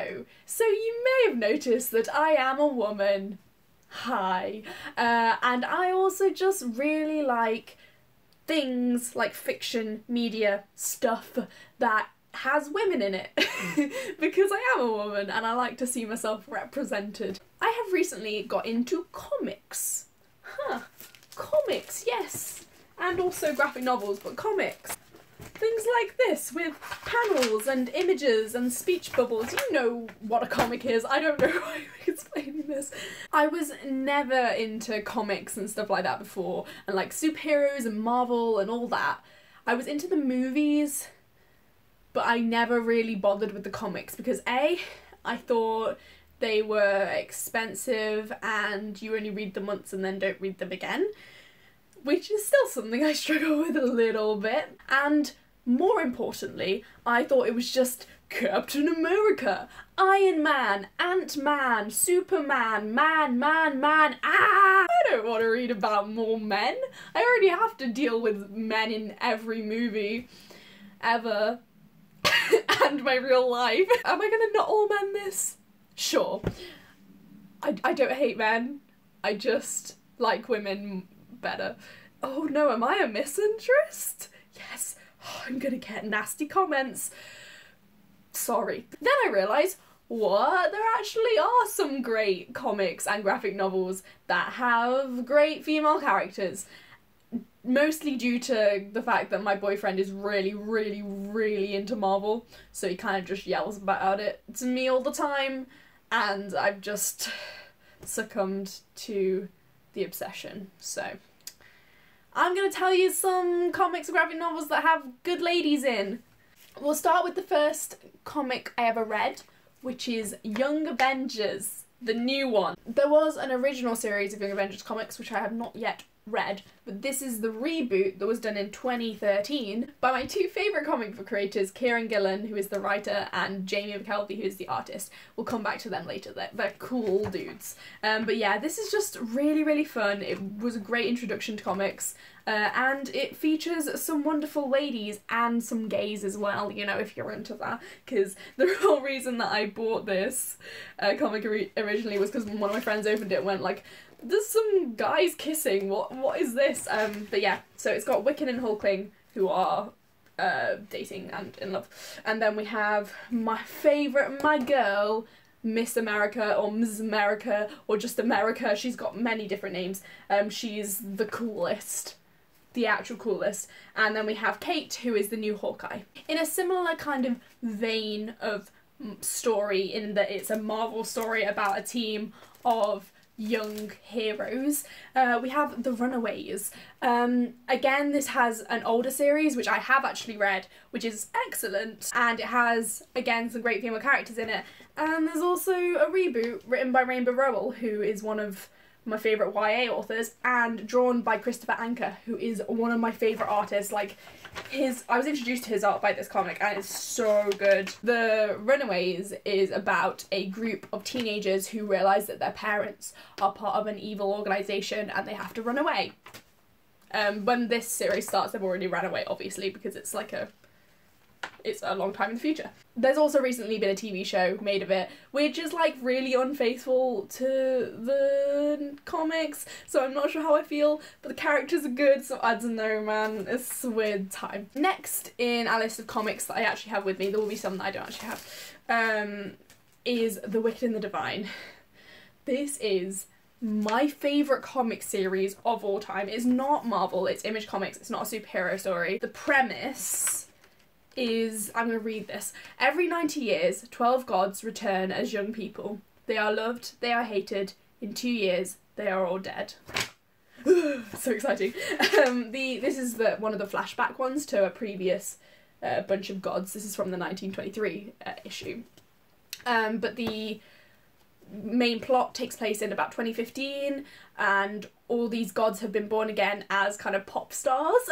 Hello! So you may have noticed that I am a woman. Hi. And I also just really like things like fiction, media, stuff that has women in it. Because I am a woman and I like to see myself represented. I have recently got into comics. Comics, yes. And also graphic novels, but comics. Things like this with panels and images and speech bubbles. You know what a comic is. I don't know why I'm explaining this. I was never into comics and stuff like that before, and like superheroes and Marvel and all that. I was into the movies, but I never really bothered with the comics because A, I thought they were expensive and you only read them once and then don't read them again, which is still something I struggle with a little bit. And more importantly, I thought it was just Captain America, Iron Man, Ant-Man, Superman, man, I don't want to read about more men. I already have to deal with men in every movie ever. And my real life. Am I gonna not all men this? Sure. I don't hate men. I just like women better. Oh no, am I a misinterest? Yes. Oh, I'm gonna get nasty comments. Sorry. Then I realised, what? There actually are some great comics and graphic novels that have great female characters. Mostly due to the fact that my boyfriend is really into Marvel, so he kind of just yells about it to me all the time, and I've just succumbed to the obsession. So I'm gonna tell you some comics and graphic novels that have good ladies in. We'll start with the first comic I ever read, which is Young Avengers, the new one. There was an original series of Young Avengers comics which I have not yet read, but this is the reboot that was done in 2013 by my two favourite comic book creators, Kieran Gillen, who is the writer, and Jamie McKelvey, who is the artist. We'll come back to them later. They're cool dudes. But yeah, this is just really fun. It was a great introduction to comics, and it features some wonderful ladies and some gays as well, you know, if you're into that, because the whole reason that I bought this comic originally was because one of my friends opened it and went like, there's some guys kissing, what is this? But yeah, so it's got Wiccan and Hulkling, who are dating and in love. And then we have my favourite, my girl, Miss America, or Ms. America, or just America. She's got many different names. She's the coolest. The actual coolest. And then we have Kate, who is the new Hawkeye. In a similar kind of vein of story, in that it's a Marvel story about a team of young heroes, we have The Runaways. Again, this has an older series which I have actually read, which is excellent, and it has again some great female characters in it. And there's also a reboot written by Rainbow Rowell, who is one of my favourite YA authors, and drawn by Christopher Anker, who is one of my favourite artists. Like, I was introduced to his art by this comic and it's so good. The Runaways is about a group of teenagers who realise that their parents are part of an evil organisation and they have to run away. When this series starts, they've already run away, obviously, because it's a long time in the future. There's also recently been a TV show made of it, which is like really unfaithful to the comics, so I'm not sure how I feel, but the characters are good, so I don't know, man, it's a weird time. Next in our list of comics that I actually have with me, there will be some that I don't actually have, is The Wicked and the Divine. This is my favourite comic series of all time. It's not Marvel, it's Image Comics, it's not a superhero story. The premise is, I'm going to read this. Every 90 years, 12 gods return as young people. They are loved, they are hated. In 2 years, they are all dead. So exciting. This is one of the flashback ones to a previous bunch of gods. This is from the 1923 issue. But the main plot takes place in about 2015, and all these gods have been born again as kind of pop stars.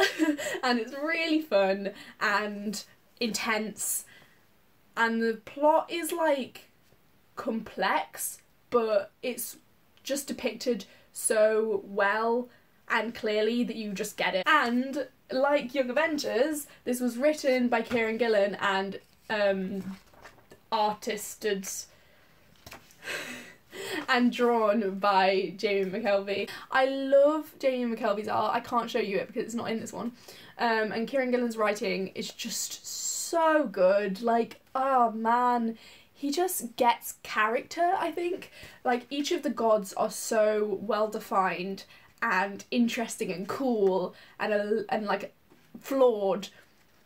And it's really fun and intense, and the plot is like complex, but it's just depicted so well and clearly that you just get it. And like Young Avengers, this was written by Kieran Gillen and artisted and drawn by Jamie McKelvey. I love Jamie McKelvey's art. I can't show you it because it's not in this one. And Kieran Gillen's writing is just so good. Like, oh man, he just gets character, I think. Like, each of the gods are so well defined and interesting and cool and like flawed,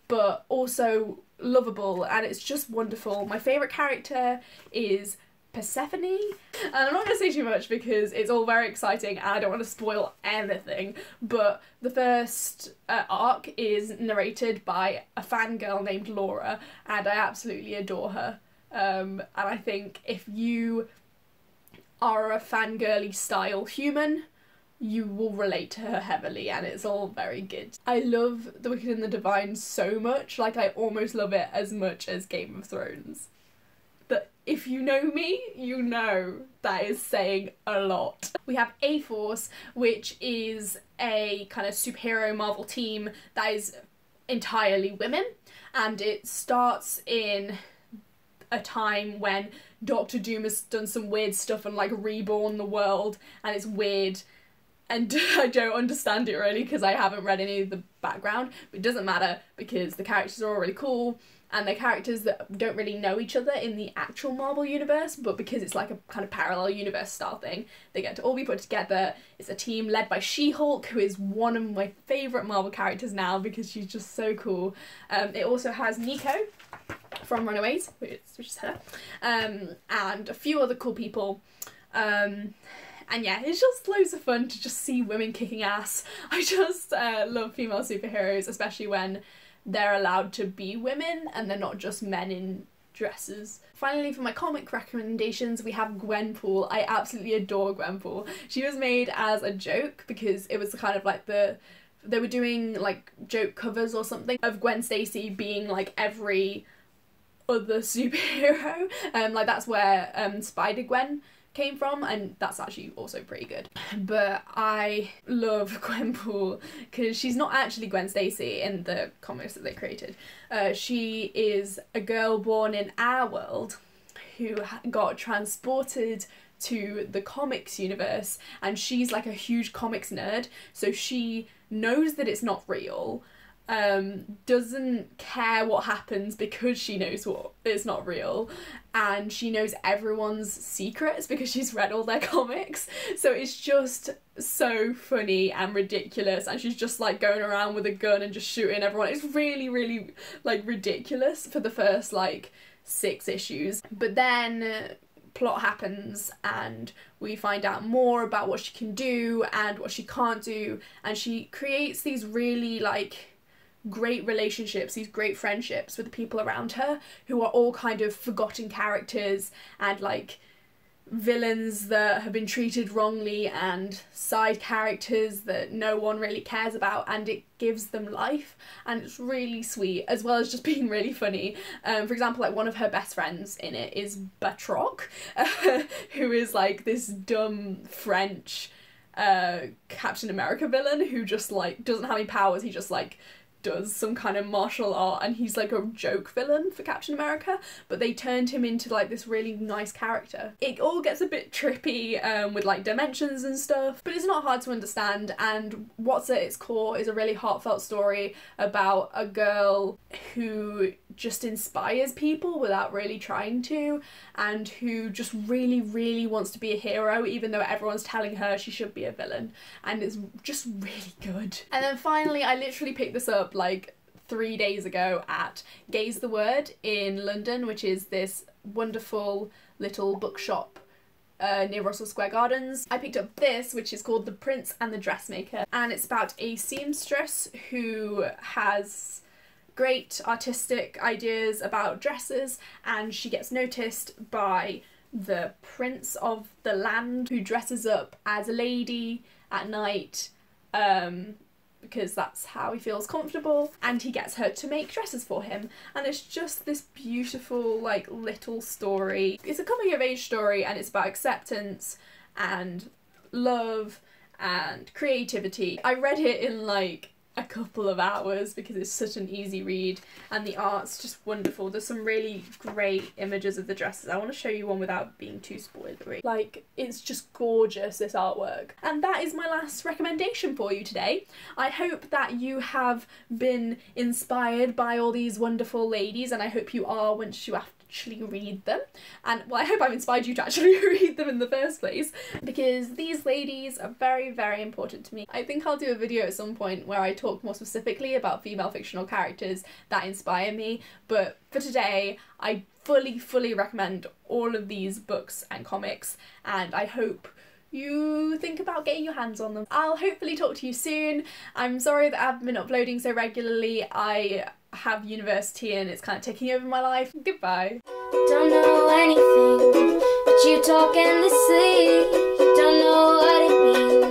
but also lovable, and it's just wonderful. My favourite character is Persephone, and I'm not going to say too much because it's all very exciting and I don't want to spoil anything, but the first arc is narrated by a fangirl named Laura, and I absolutely adore her. And I think if you are a fangirly style human, you will relate to her heavily, and it's all very good. I love The Wicked and the Divine so much, like I almost love it as much as Game of Thrones. But if you know me, you know that is saying a lot. We have A-Force, which is a kind of superhero Marvel team that is entirely women, and it starts in a time when Doctor Doom has done some weird stuff and like reborn the world, and it's weird, and I don't understand it really because I haven't read any of the background, but it doesn't matter because the characters are all really cool, and they're characters that don't really know each other in the actual Marvel universe, but because it's like a kind of parallel universe style thing, they get to all be put together. It's a team led by She-Hulk, who is one of my favourite Marvel characters now because she's just so cool. It also has Nico from Runaways, which is her, and a few other cool people. And yeah, it's just loads of fun to just see women kicking ass. I just love female superheroes, especially when they're allowed to be women and they're not just men in dresses. Finally, for my comic recommendations, we have Gwenpool. I absolutely adore Gwenpool. She was made as a joke because it was kind of like they were doing like joke covers or something of Gwen Stacy being like every other superhero. Like that's where Spider-Gwen came from, and that's actually also pretty good. But I love Gwenpool because she's not actually Gwen Stacy in the comics that they created. She is a girl born in our world who got transported to the comics universe, and she's like a huge comics nerd, so she knows that it's not real, doesn't care what happens because she knows what it's not real, and she knows everyone's secrets because she's read all their comics. So it's just so funny and ridiculous, and she's just like going around with a gun and just shooting everyone. It's really, really like ridiculous for the first like 6 issues, but then plot happens and we find out more about what she can do and what she can't do, and she creates these really like great relationships, these great friendships with the people around her who are all kind of forgotten characters and like villains that have been treated wrongly and side characters that no one really cares about, and it gives them life, and it's really sweet as well as just being really funny. For example, like one of her best friends in it is Batroc, who is like this dumb French Captain America villain who just like doesn't have any powers. He just like does some kind of martial art, and he's like a joke villain for Captain America, but they turned him into like this really nice character. It all gets a bit trippy with like dimensions and stuff, but it's not hard to understand, and what's at its core is a really heartfelt story about a girl who just inspires people without really trying to, and who just really, really wants to be a hero even though everyone's telling her she should be a villain, and it's just really good. And then finally, I literally picked this up like 3 days ago at Gaze the Word in London, which is this wonderful little bookshop near Russell Square Gardens. I picked up this, which is called The Prince and the Dressmaker, and it's about a seamstress who has great artistic ideas about dresses, and she gets noticed by the prince of the land, who dresses up as a lady at night because that's how he feels comfortable, and he gets her to make dresses for him, and it's just this beautiful like little story. It's a coming of age story, and it's about acceptance and love and creativity. I read it in like a couple of hours because it's such an easy read and the art's just wonderful. There's some really great images of the dresses. I want to show you one without being too spoilery. Like, it's just gorgeous, this artwork. And that is my last recommendation for you today. I hope that you have been inspired by all these wonderful ladies, and I hope you are once you actually read them. And well, I hope I've inspired you to actually read them in the first place, because these ladies are very, very important to me. I think I'll do a video at some point where I talk more specifically about female fictional characters that inspire me, but for today I fully recommend all of these books and comics, and I hope you think about getting your hands on them. I'll hopefully talk to you soon. I'm sorry that I've been uploading so regularly. I have university and it's kind of taking over my life. Goodbye. Don't know anything, but you talk endlessly. Don't know what it means.